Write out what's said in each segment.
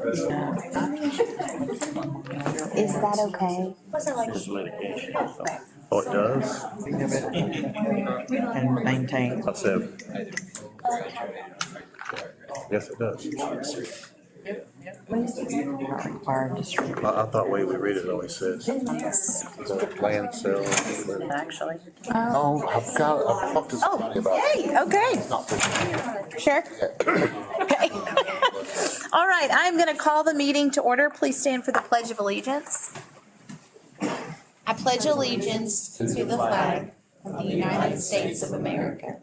Is that okay? There's litigation. Oh, it does? And maintain. I said. Yes, it does. Not required to strip. I thought way we read it always says. Land sale. Actually. Oh, I've talked to somebody about it. Hey, okay. Not this. Sure. Okay. All right, I'm going to call the meeting to order. Please stand for the Pledge of Allegiance. I pledge allegiance to the flag of the United States of America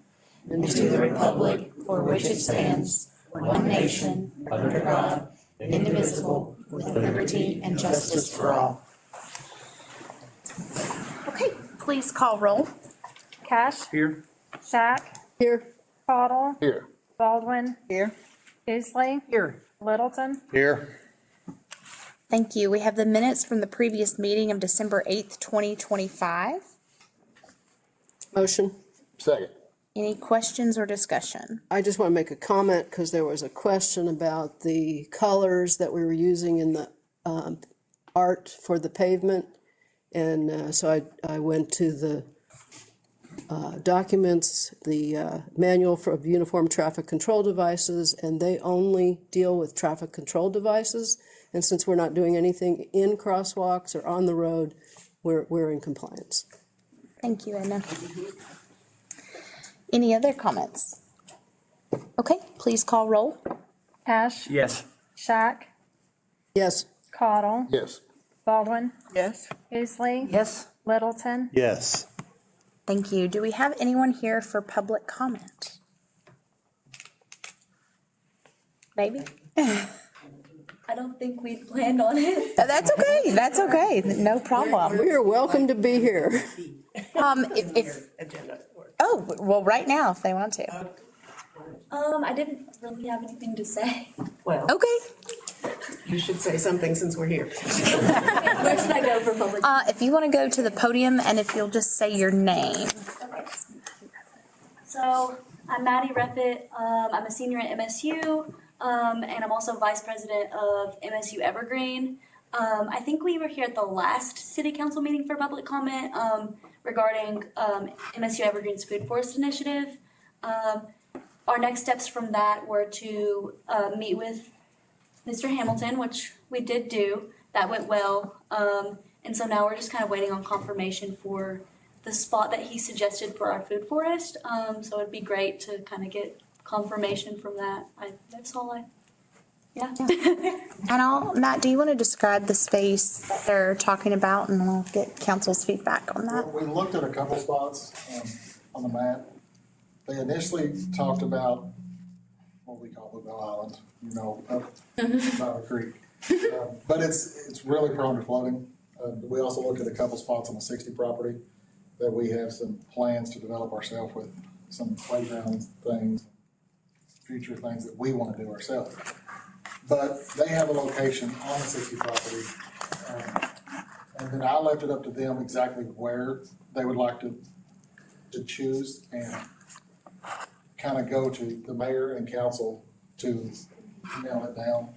and to the republic for which it stands, one nation, under God, indivisible, with liberty and justice for all. Okay, please call roll. Cash. Here. Shack. Here. Caudle. Here. Baldwin. Here. Isley. Here. Littleton. Here. Thank you. We have the minutes from the previous meeting of December 8th, 2025. Motion. Second. Any questions or discussion? I just want to make a comment because there was a question about the colors that we were using in the art for the pavement. And so I went to the documents, the manual for uniform traffic control devices, and they only deal with traffic control devices. And since we're not doing anything in crosswalks or on the road, we're in compliance. Thank you, Edna. Any other comments? Okay, please call roll. Cash. Yes. Shack. Yes. Caudle. Yes. Baldwin. Yes. Isley. Yes. Littleton. Yes. Thank you. Do we have anyone here for public comment? Maybe? I don't think we planned on it. That's okay. That's okay. No problem. We are welcome to be here. Oh, well, right now, if they want to. I didn't really have anything to say. Well, Okay. you should say something since we're here. Where should I go for public? If you want to go to the podium and if you'll just say your name. So I'm Maddie Reffitt. I'm a senior at MSU, and I'm also vice president of MSU Evergreen. I think we were here at the last city council meeting for public comment regarding MSU Evergreen's Food Forest Initiative. Our next steps from that were to meet with Mr. Hamilton, which we did do. That went well. And so now we're just kind of waiting on confirmation for the spot that he suggested for our food forest. So it'd be great to kind of get confirmation from that. That's all I, yeah. And Matt, do you want to describe the space that they're talking about, and I'll get council's feedback on that? We looked at a couple spots on the map. They initially talked about what we call Bluebell Island, up by the creek. But it's really prone to flooding. We also looked at a couple spots on the 60 property that we have some plans to develop ourselves with some playground things, future things that we want to do ourselves. But they have a location on the 60 property. And then I left it up to them exactly where they would like to choose and kind of go to the mayor and council to nail it down.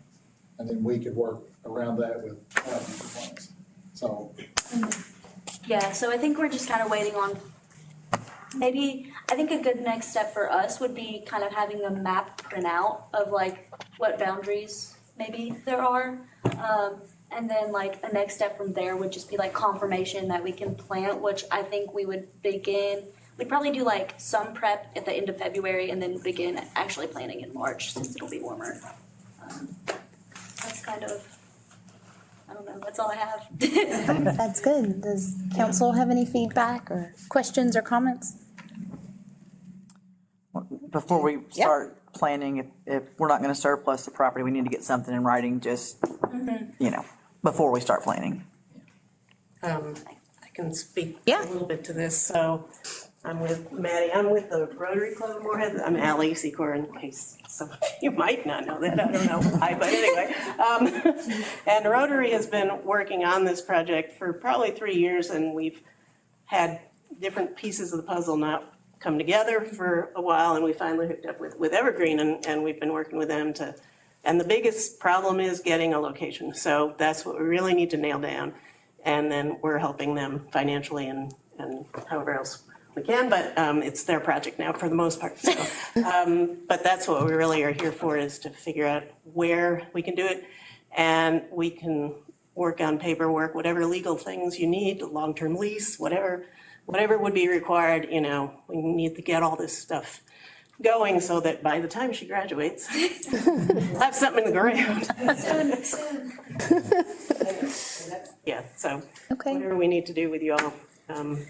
And then we could work around that with our future plans. So. Yeah, so I think we're just kind of waiting on, maybe, I think a good next step for us would be kind of having a map print out of like what boundaries maybe there are. And then like a next step from there would just be like confirmation that we can plant, which I think we would begin. We'd probably do like some prep at the end of February and then begin actually planting in March since it'll be warmer. That's kind of, I don't know, that's all I have. That's good. Does council have any feedback or questions or comments? Before we start planning, if we're not going to surplus the property, we need to get something in writing just, before we start planning. I can speak Yeah. a little bit to this. So I'm with Maddie. I'm with the Rotary Club of Morehead. I'm Allie Secor, in case some of you might not know that. I don't know why, but anyway. And Rotary has been working on this project for probably 3 years, and we've had different pieces of the puzzle not come together for a while, and we finally hooked up with Evergreen, and we've been working with them to And the biggest problem is getting a location. So that's what we really need to nail down. And then we're helping them financially and however else we can, but it's their project now for the most part. So, but that's what we really are here for, is to figure out where we can do it. And we can work on paperwork, whatever legal things you need, long-term lease, whatever would be required, you know, we need to get all this stuff going so that by the time she graduates, we'll have something in the ground. Yeah, so Okay. whatever we need to do with you all.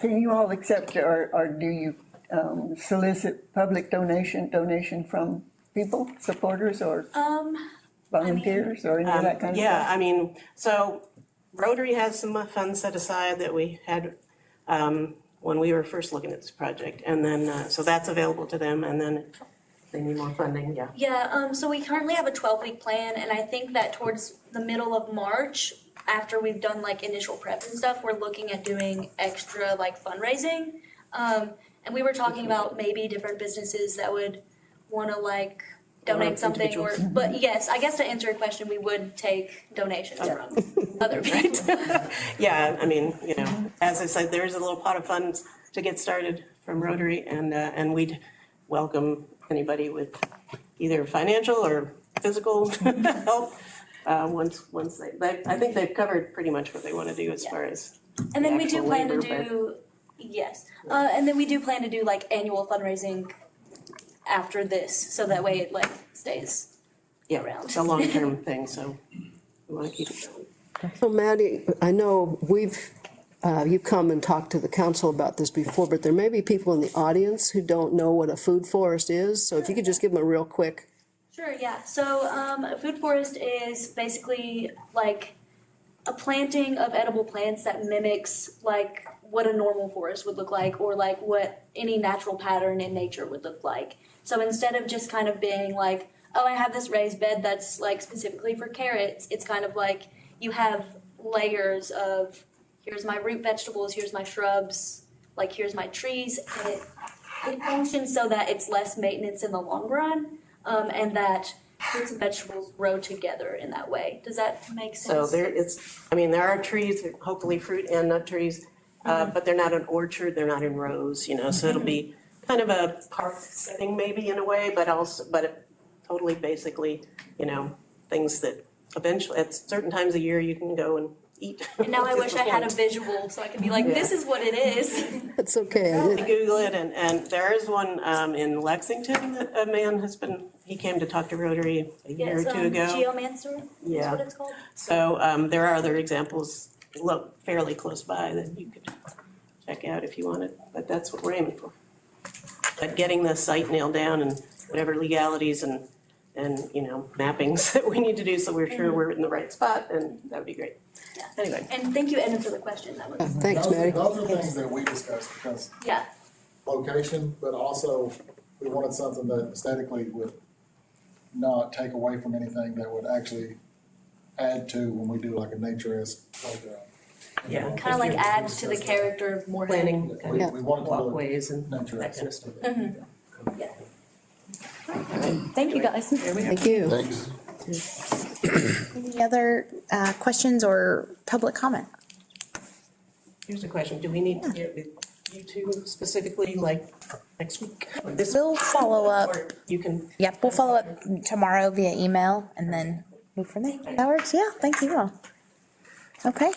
Can you all accept, or do you solicit public donation from people, supporters, or volunteers, or any of that kind of Yeah, stuff? I mean, so Rotary has some funds set aside that we had when we were first looking at this project. And then, so that's available to them, and then if they need more funding, yeah. Yeah, so we currently have a 12-week plan, and I think that towards the middle of March, after we've done like initial prep and stuff, we're looking at doing extra like fundraising. And we were talking about maybe different businesses that would wanna like donate something or, individuals. but yes, I guess to answer your question, we would take donations from other people. Yeah, I mean, you know, as I said, there is a little pot of funds to get started from Rotary, and we'd welcome anybody with either financial or physical help. Once they, I think they've covered pretty much what they want to do as far as. And then the we do actual plan to labor, but- do, yes, and then we do plan to do like annual fundraising after this, so that way it like stays Yeah, around. it's a long-term thing, so we want to keep it going. So Maddie, I know you've come and talked to the council about this before, but there may be people in the audience who don't know what a food forest is. So if you could just give them a real quick. Sure, yeah. So a food forest is basically like a planting of edible plants that mimics like what a normal forest would look like, or like what any natural pattern in nature would look like. So instead of just kind of being like, oh, I have this raised bed that's like specifically for carrots, it's kind of like you have layers of, here's my root vegetables, here's my shrubs, like here's my trees, and it functions so that it's less maintenance in the long run. And that fruits and vegetables grow together in that way. Does that make sense? So there are trees, hopefully fruit and nut trees, but they're not an orchard, they're not in rows, you know, so it'll be kind of a park setting maybe in a way, but totally basically, you know, things that eventually, at certain times of year, you can go and eat. And now I wish I had a visual so I could be like, this is what it is. That's okay. I didn't- Google it, and there is one in Lexington that a man he came to talk to Rotary a year or two ago. Geomancer, is Yeah. what it's called. So there are other examples fairly close by that you could check out if you wanted, but that's what we're aiming for. But getting the site nailed down and whatever legalities and you know, mappings that we need to do so we're sure we're in the right spot, and that would be great. Yeah. Anyway. And thank you, Edna, for the question. That was, Thanks, Maddie. Those are things that we discussed, because yeah. location, but also we wanted something that aesthetically would not take away from anything that would actually add to when we do like a nature-esque playground. Yeah. Kind of like adds to the character of Morehead. Planning, We wanted to look walkways and that nature-esque. kind of stuff. Yeah. Thank you, guys. Thank you. Thanks. Any other questions or public comment? Here's a question, do we need to get with you two specifically, like, next week? Or this We'll follow up. Or you can, Yep, we'll follow up tomorrow via email and then move from there. That works, yeah, thank you all. Okay.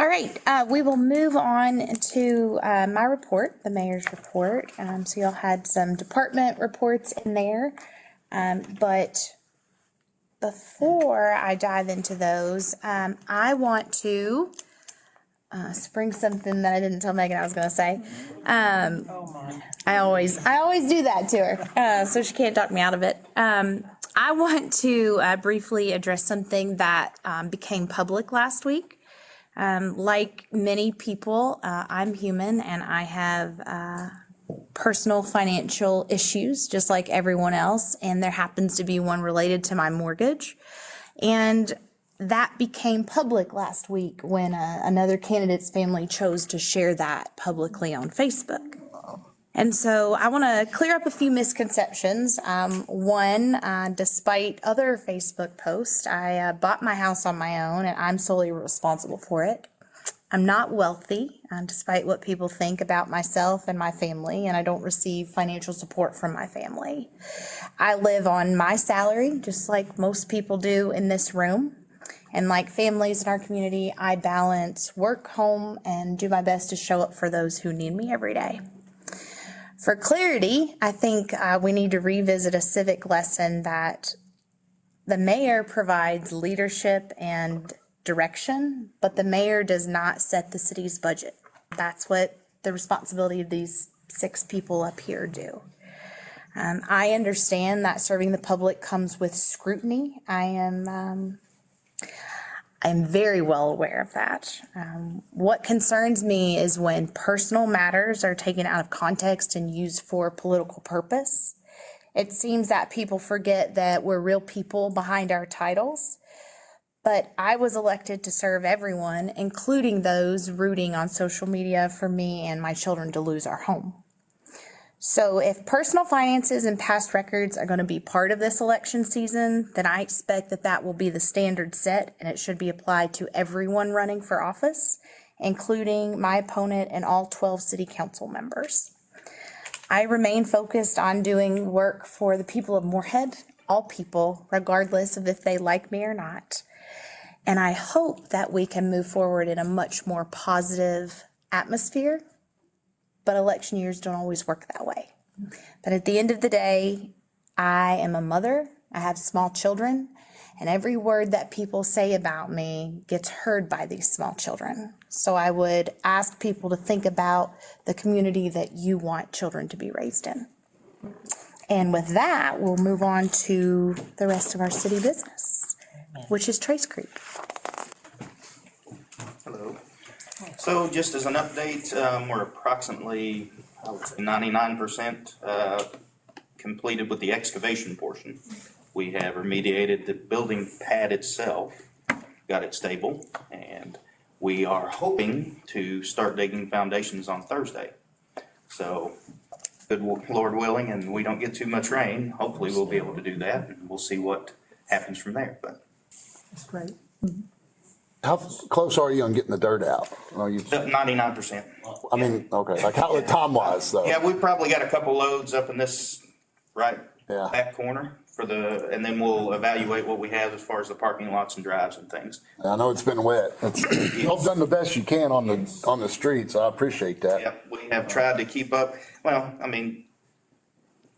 All right, we will move on to my report, the mayor's report. So y'all had some department reports in there. But before I dive into those, I want to spring something that I didn't tell Megan I was going to say. I always do that to her, so she can't talk me out of it. I want to briefly address something that became public last week. Like many people, I'm human and I have personal financial issues, just like everyone else, and there happens to be one related to my mortgage. And that became public last week when another candidate's family chose to share that publicly on Facebook. And so I want to clear up a few misconceptions. One, despite other Facebook posts, I bought my house on my own and I'm solely responsible for it. I'm not wealthy, despite what people think about myself and my family, and I don't receive financial support from my family. I live on my salary, just like most people do in this room. And like families in our community, I balance work, home, and do my best to show up for those who need me every day. For clarity, I think we need to revisit a civic lesson that the mayor provides leadership and direction, but the mayor does not set the city's budget. That's what the responsibility of these 6 people up here do. I understand that serving the public comes with scrutiny. I'm very well aware of that. What concerns me is when personal matters are taken out of context and used for political purpose. It seems that people forget that we're real people behind our titles. But I was elected to serve everyone, including those rooting on social media for me and my children to lose our home. So if personal finances and past records are going to be part of this election season, then I expect that that will be the standard set and it should be applied to everyone running for office, including my opponent and all 12 city council members. I remain focused on doing work for the people of Morehead, all people, regardless of if they like me or not. And I hope that we can move forward in a much more positive atmosphere, but election years don't always work that way. But at the end of the day, I am a mother, I have small children, and every word that people say about me gets heard by these small children. So I would ask people to think about the community that you want children to be raised in. And with that, we'll move on to the rest of our city business, which is Trace Creek. Hello. So just as an update, we're approximately, I would say 99% completed with the excavation portion. We have remediated the building pad itself, got it stable, and we are hoping to start digging foundations on Thursday. So, good Lord willing, and we don't get too much rain, hopefully we'll be able to do that, and we'll see what happens from there. But That's great. How close are you on getting the dirt out? Are you, 99%. I mean, okay, like how, time wise though? Yeah, we've probably got a couple loads up in this Yeah. back corner for and then we'll evaluate what we have as far as the parking lots and drives and things. I know it's been wet. Y'all done the best you can on the streets. I appreciate that. Yep, we have tried to keep up, well, I mean,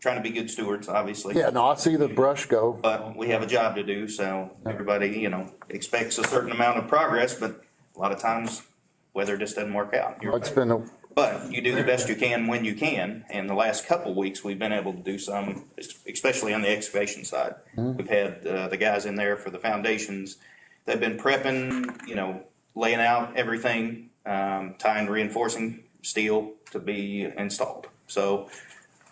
trying to be good stewards, obviously. Yeah, no, I see the brush go. But we have a job to do, so everybody, expects a certain amount of progress, but a lot of times weather just doesn't work out. It's been But you do the best you can when you can, and the last couple of weeks, we've been able to do some, especially on the excavation side. We've had the guys in there for the foundations. They've been prepping, laying out everything, tying reinforcing steel to be installed. So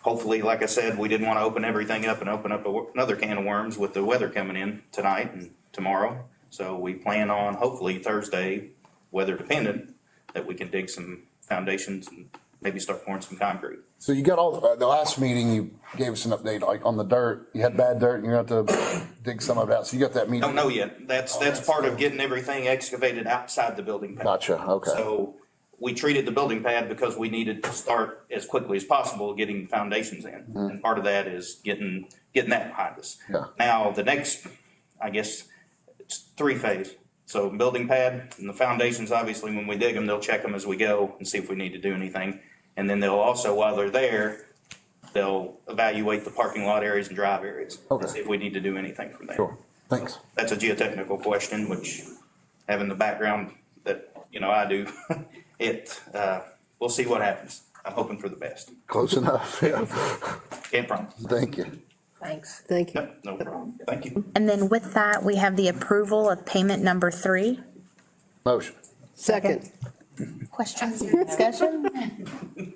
hopefully, like I said, we didn't want to open everything up and open up another can of worms with the weather coming in tonight and tomorrow. So we plan on hopefully Thursday, weather dependent, that we can dig some foundations and maybe start pouring some concrete. So you got all, the last meeting, you gave us an update, like on the dirt, you had bad dirt and you have to dig some of it out. So you got that meeting? Don't know yet. That's part of getting everything excavated outside the building pad. Gotcha, okay. So we treated the building pad because we needed to start as quickly as possible getting foundations in. And part of that is getting that behind us. Yeah. Now, the next, I guess, it's 3-phase. So building pad and the foundations, obviously, when we dig them, they'll check them as we go and see if we need to do anything. And then they'll also, while they're there, they'll evaluate the parking lot areas and drive areas. Okay. And see if we need to do anything from there. Sure, thanks. That's a geotechnical question, which having the background that, I do, we'll see what happens. I'm hoping for the best. Close enough, yeah. Can't promise. Thank you. Thanks. Thank you. Yep, no problem. Thank you. And then with that, we have the approval of payment number 3. Motion. Second. Questions or discussion?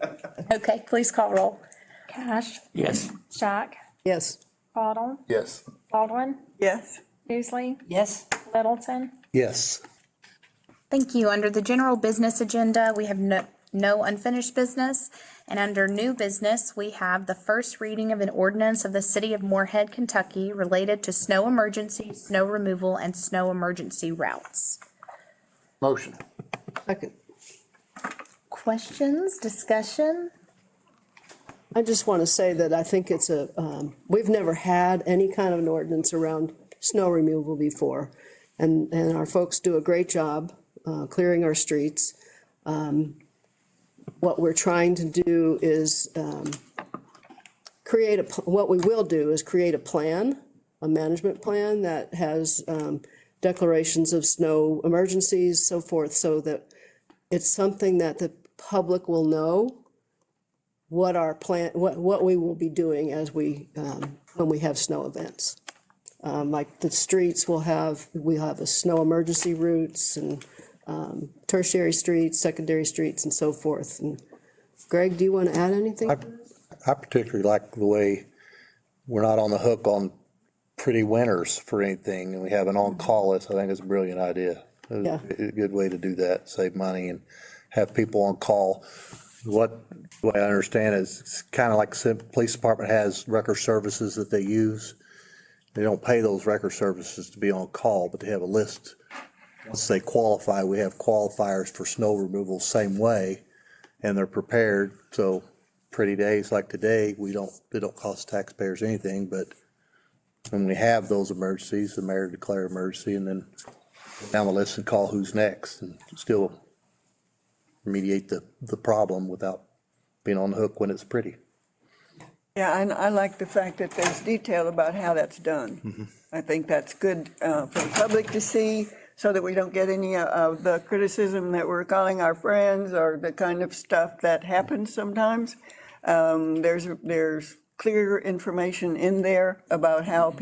Okay, please call roll. Cash, Yes. Shock, Yes. Bottle, Yes. Baldwin, Yes. Beasley, Yes. Littleton. Yes. Thank you. Under the general business agenda, we have no unfinished business. And under new business, we have the first reading of an ordinance of the city of Morehead, Kentucky related to snow emergency, snow removal, and snow emergency routes. Motion. Second. Questions, discussion? I just want to say that I think it's we've never had any kind of an ordinance around snow removal before. And our folks do a great job clearing our streets. What we're trying to do is what we will do is create a plan, a management plan that has declarations of snow emergencies, so forth, so that it's something that the public will know what our plan, what we will be doing as when we have snow events. Like the streets we'll have a snow emergency routes and tertiary streets, secondary streets, and so forth. And Greg, do you want to add anything? I particularly like the way we're not on the hook on pretty winters for anything, and we have an on-call list. I think it's a brilliant idea. Yeah. A good way to do that, save money and have people on call. The way I understand is it's kind of like the police department has record services that they use. They don't pay those record services to be on call, but they have a list. Once they qualify, we have qualifiers for snow removal same way, and they're prepared. So pretty days like today, they don't cost taxpayers anything, but when we have those emergencies, the mayor declare emergency and then go down the list and call who's next and still remediate the problem without being on the hook when it's pretty. Yeah, and I like the fact that there's detail about how that's done. I think that's good for the public to see, so that we don't get any of the criticism that we're calling our friends or the kind of stuff that happens sometimes. There's clear information in there about how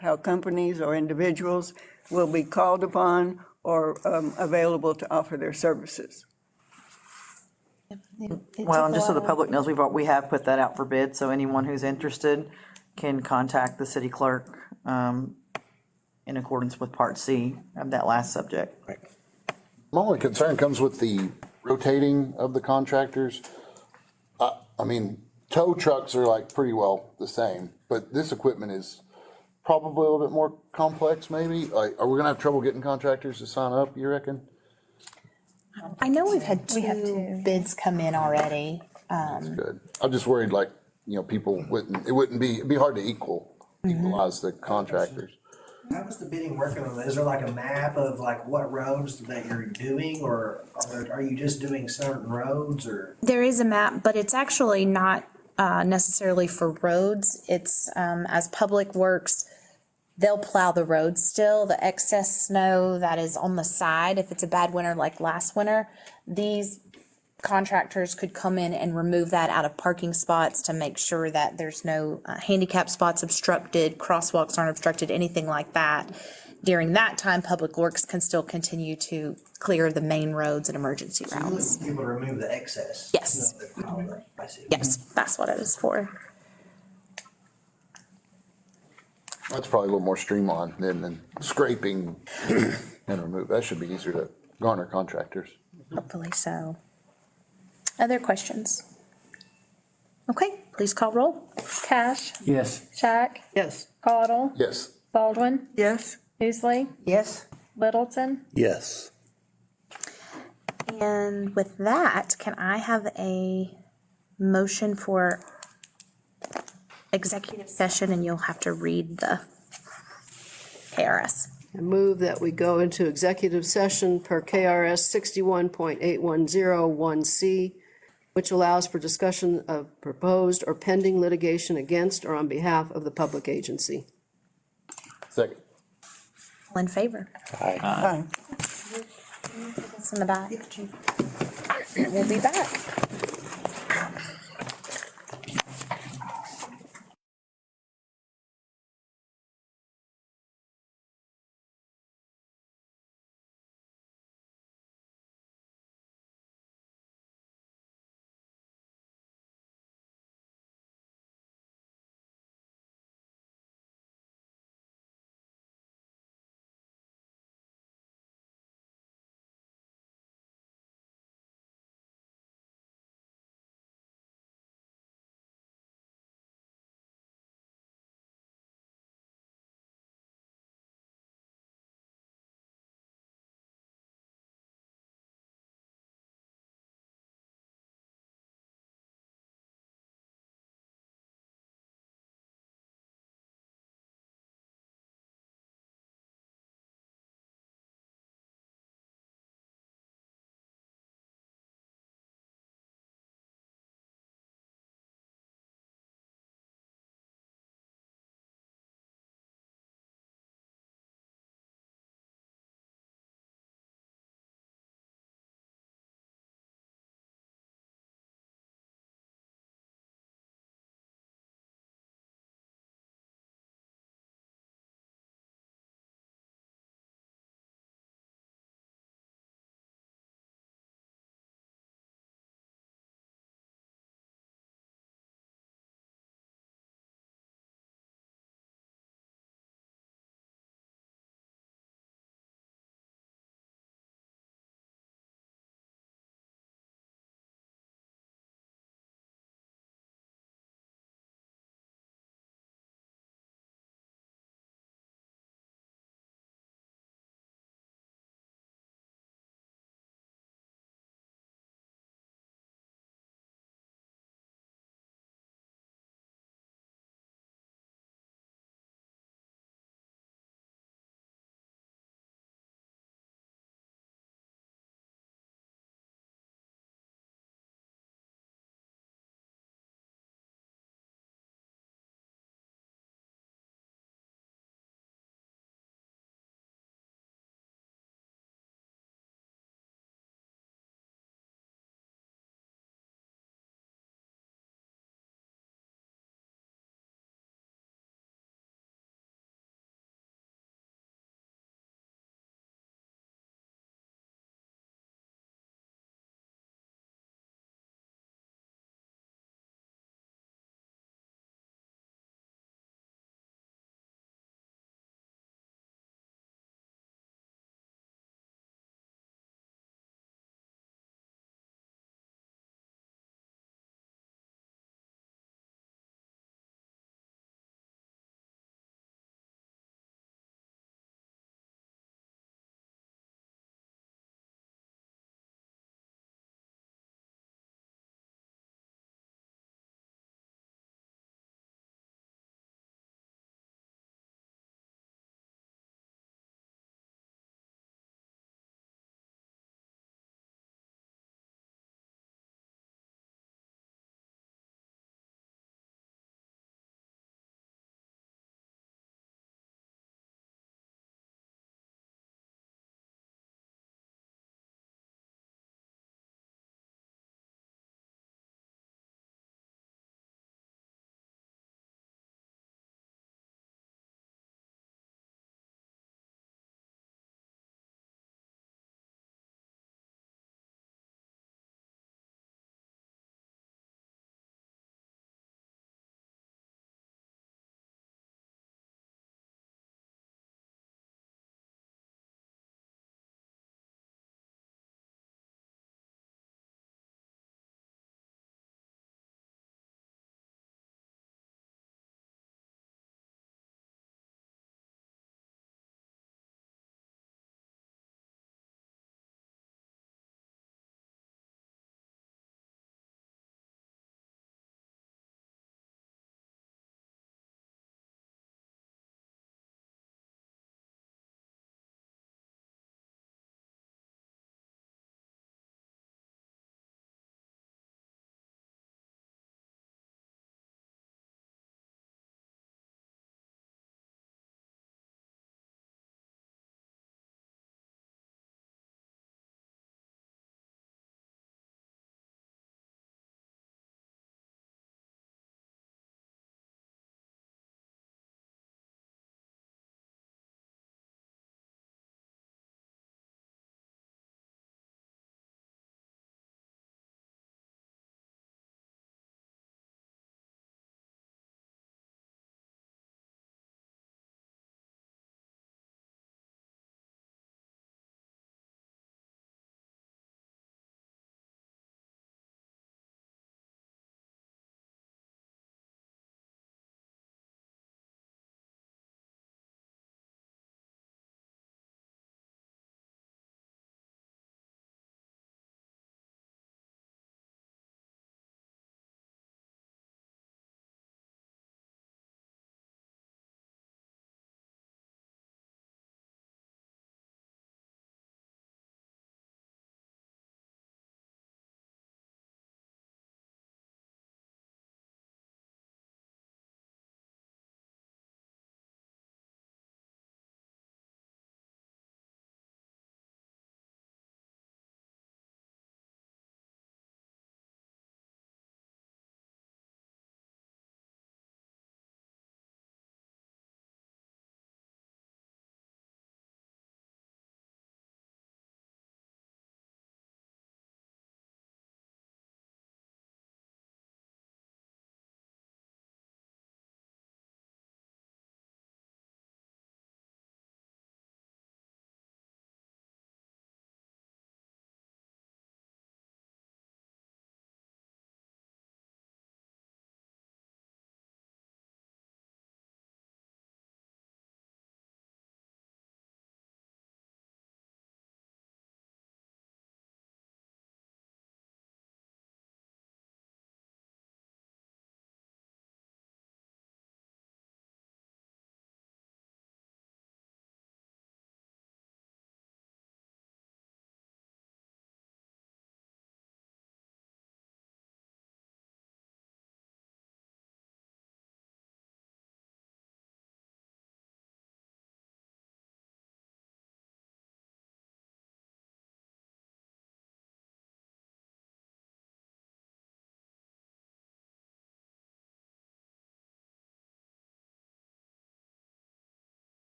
how companies or individuals will be called upon or available to offer their services. Well, and just so the public knows, we have put that out for bid, so anyone who's interested can contact the city clerk in accordance with Part C of that last subject. My only concern comes with the rotating of the contractors. I mean, tow trucks are like pretty well the same, but this equipment is probably a little bit more complex maybe. Like, are we gonna have trouble getting contractors to sign up, you reckon? I know we've had two bids come in already. That's good. I'm just worried like, people it'd be hard to equalize the contractors. How's the bidding working on that? Is there like a map of like what roads that you're doing, or are you just doing certain roads, or? There is a map, but it's actually not necessarily for roads. It's as Public Works, they'll plow the roads still. The excess snow that is on the side, if it's a bad winter like last winter, these contractors could come in and remove that out of parking spots to make sure that there's no handicap spots obstructed, crosswalks aren't obstructed, anything like that. During that time, Public Works can still continue to clear the main roads and emergency routes. People to remove the excess. Yes. I see. Yes, that's what it is for. That's probably a little more streamlined than scraping and remove. That should be easier to garner contractors. Hopefully so. Other questions? Okay, please call roll. Cash, Yes. Shack, Yes. Caudle, Yes. Baldwin, Yes? Beasley, Yes? Littleton. Yes. And with that, can I have a motion for executive session, and you'll have to read the KRS. I move that we go into executive session per KRS 61.8101C, which allows for discussion of proposed or pending litigation against or on behalf of the public agency. Second. All in favor? Aye. It's in the back. We'll be back.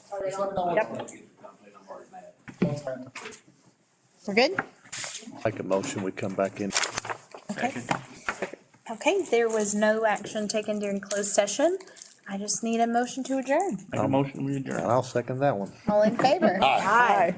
Just let me know what's. Thanks, man. We're good? Make a motion, we come back in. Okay. Okay, there was no action taken during closed session. I just need a motion to adjourn. Make a motion, we adjourn. And I'll second that one. All in favor? Aye.